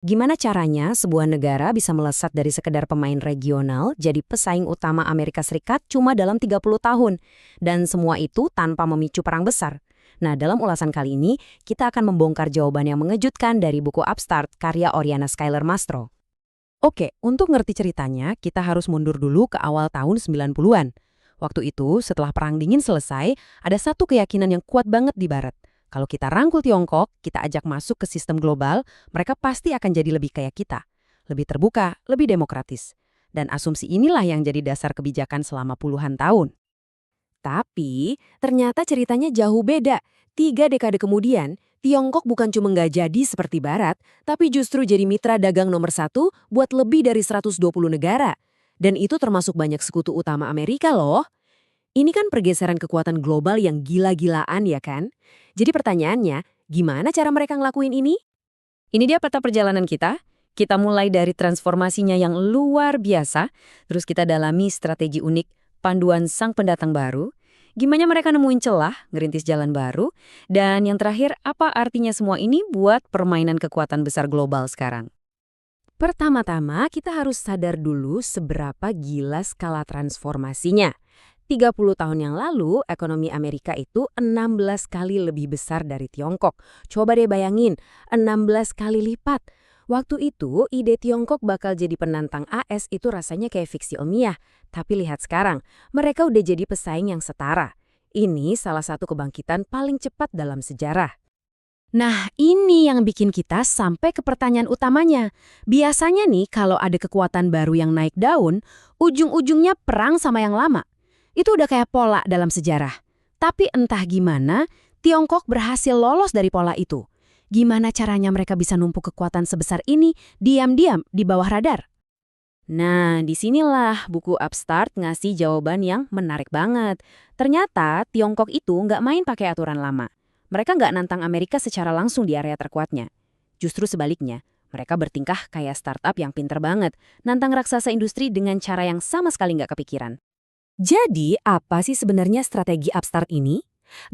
Gimana caranya sebuah negara bisa melesat dari sekedar pemain regional jadi pesaing utama Amerika Serikat cuma dalam 30 tahun? Dan semua itu tanpa memicu perang besar. Nah, dalam ulasan kali ini, kita akan membongkar jawaban yang mengejutkan dari buku Upstart karya Oriana Schuyler Mastro. Oke, untuk ngerti ceritanya, kita harus mundur dulu ke awal tahun 90-an. Waktu itu, setelah Perang Dingin selesai, ada satu keyakinan yang kuat banget di Barat. Kalau kita rangkul Tiongkok, kita ajak masuk ke sistem global, mereka pasti akan jadi lebih kayak kita. Lebih terbuka, lebih demokratis. Dan asumsi inilah yang jadi dasar kebijakan selama puluhan tahun. Tapi, ternyata ceritanya jauh beda. 3 dekade kemudian, Tiongkok bukan cuma nggak jadi seperti Barat, tapi justru jadi mitra dagang nomor 1 buat lebih dari 120 negara. Dan itu termasuk banyak sekutu utama Amerika loh. Ini kan pergeseran kekuatan global yang gila-gilaan ya kan? Jadi pertanyaannya, gimana cara mereka ngelakuin ini? Ini dia peta perjalanan kita. Kita mulai dari transformasinya yang luar biasa, terus kita dalami strategi unik, panduan sang pendatang baru, gimana mereka nemuin celah, ngerintis jalan baru, dan yang terakhir, apa artinya semua ini buat permainan kekuatan besar global sekarang. Pertama-tama, kita harus sadar dulu seberapa gila skala transformasinya. 30 tahun yang lalu, ekonomi Amerika itu 16 kali lebih besar dari Tiongkok. Coba deh bayangin, 16 kali lipat. Waktu itu, ide Tiongkok bakal jadi penantang AS itu rasanya kayak fiksi ilmiah. Tapi lihat sekarang, mereka udah jadi pesaing yang setara. Ini salah satu kebangkitan paling cepat dalam sejarah. Nah, ini yang bikin kita sampai ke pertanyaan utamanya. Biasanya nih, kalau ada kekuatan baru yang naik daun, ujung-ujungnya perang sama yang lama. Itu udah kayak pola dalam sejarah. Tapi entah gimana, Tiongkok berhasil lolos dari pola itu. Gimana caranya mereka bisa numpuk kekuatan sebesar ini diam-diam di bawah radar? Nah, disinilah buku Upstart ngasih jawaban yang menarik banget. Ternyata Tiongkok itu nggak main pakai aturan lama. Mereka nggak nantang Amerika secara langsung di area terkuatnya. Justru sebaliknya, mereka bertingkah kayak startup yang pinter banget, nantang raksasa industri dengan cara yang sama sekali nggak kepikiran. Jadi, apa sih sebenarnya strategi Upstart ini?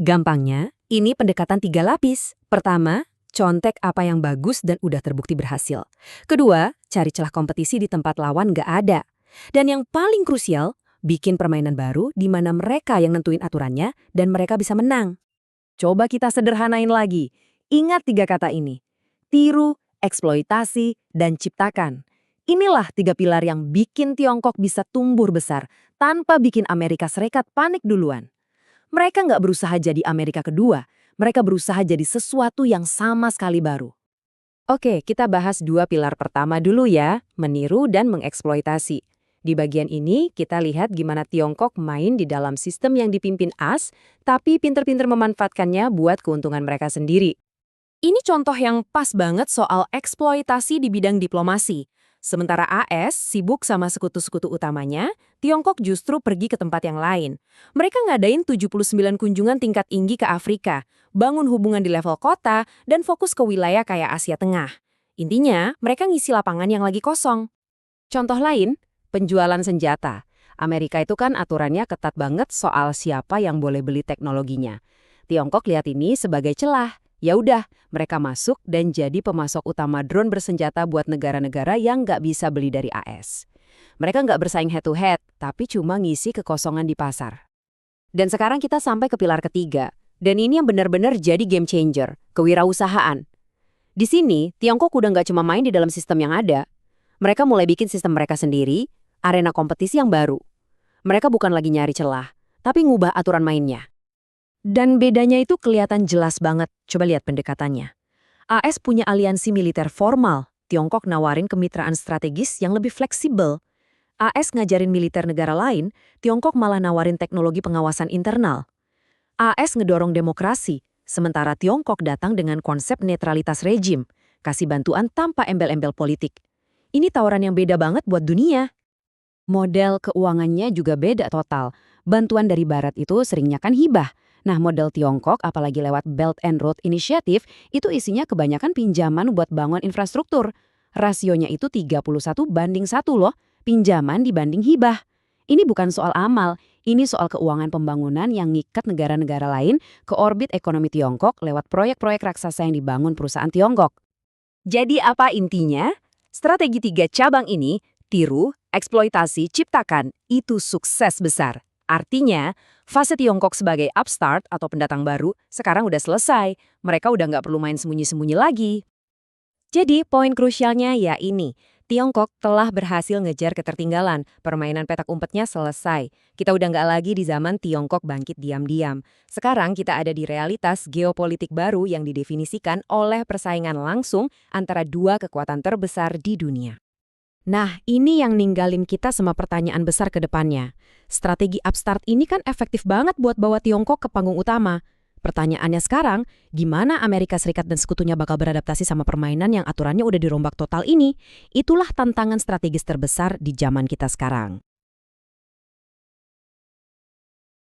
Gampangnya, ini pendekatan 3 lapis. Pertama, contek apa yang bagus dan udah terbukti berhasil. Kedua, cari celah kompetisi di tempat lawan nggak ada. Dan yang paling krusial, bikin permainan baru di mana mereka yang nentuin aturannya dan mereka bisa menang. Coba kita sederhanain lagi. Ingat 3 kata ini. Tiru, eksploitasi, dan ciptakan. Inilah 3 pilar yang bikin Tiongkok bisa tumbuh besar tanpa bikin Amerika Serikat panik duluan. Mereka nggak berusaha jadi Amerika kedua, mereka berusaha jadi sesuatu yang sama sekali baru. Oke, kita bahas 2 pilar pertama dulu ya, meniru dan mengeksploitasi. Di bagian ini, kita lihat gimana Tiongkok main di dalam sistem yang dipimpin AS, tapi pinter-pinter memanfaatkannya buat keuntungan mereka sendiri. Ini contoh yang pas banget soal eksploitasi di bidang diplomasi. Sementara AS sibuk sama sekutu-sekutu utamanya, Tiongkok justru pergi ke tempat yang lain. Mereka ngadain 79 kunjungan tingkat tinggi ke Afrika, bangun hubungan di level kota, dan fokus ke wilayah kayak Asia Tengah. Intinya, mereka ngisi lapangan yang lagi kosong. Contoh lain, penjualan senjata. Amerika itu kan aturannya ketat banget soal siapa yang boleh beli teknologinya. Tiongkok lihat ini sebagai celah. Ya udah, mereka masuk dan jadi pemasok utama drone bersenjata buat negara-negara yang nggak bisa beli dari AS. Mereka nggak bersaing head-to-head, tapi cuma ngisi kekosongan di pasar. Dan sekarang kita sampai ke pilar ketiga. Dan ini yang benar-benar jadi game changer, kewirausahaan. Di sini, Tiongkok udah nggak cuma main di dalam sistem yang ada. Mereka mulai bikin sistem mereka sendiri, arena kompetisi yang baru. Mereka bukan lagi nyari celah, tapi ngubah aturan mainnya. Dan bedanya itu kelihatan jelas banget. Coba lihat pendekatannya. AS punya aliansi militer formal. Tiongkok nawarin kemitraan strategis yang lebih fleksibel. AS ngajarin militer negara lain, Tiongkok malah nawarin teknologi pengawasan internal. AS ngedorong demokrasi, sementara Tiongkok datang dengan konsep netralitas rejim, kasih bantuan tanpa embel-embel politik. Ini tawaran yang beda banget buat dunia. Model keuangannya juga beda total. Bantuan dari Barat itu seringnya kan hibah. Nah, model Tiongkok, apalagi lewat Belt and Road Initiative, itu isinya kebanyakan pinjaman buat bangun infrastruktur. Rasionya itu 31:1 loh, pinjaman dibanding hibah. Ini bukan soal amal, ini soal keuangan pembangunan yang ngikat negara-negara lain ke orbit ekonomi Tiongkok lewat proyek-proyek raksasa yang dibangun perusahaan Tiongkok. Jadi apa intinya? Strategi 3 cabang ini, tiru, eksploitasi, ciptakan, itu sukses besar. Artinya, fase Tiongkok sebagai upstart atau pendatang baru sekarang udah selesai. Mereka udah nggak perlu main sembunyi-sembunyi lagi. Jadi, poin krusialnya ya ini. Tiongkok telah berhasil ngejar ketertinggalan. Permainan petak umpetnya selesai. Kita udah nggak lagi di zaman Tiongkok bangkit diam-diam. Sekarang kita ada di realitas geopolitik baru yang didefinisikan oleh persaingan langsung antara dua kekuatan terbesar di dunia. Nah, ini yang ninggalin kita sama pertanyaan besar ke depannya. Strategi upstart ini kan efektif banget buat bawa Tiongkok ke panggung utama. Pertanyaannya sekarang, gimana Amerika Serikat dan sekutunya bakal beradaptasi sama permainan yang aturannya udah dirombak total ini? Itulah tantangan strategis terbesar di zaman kita sekarang.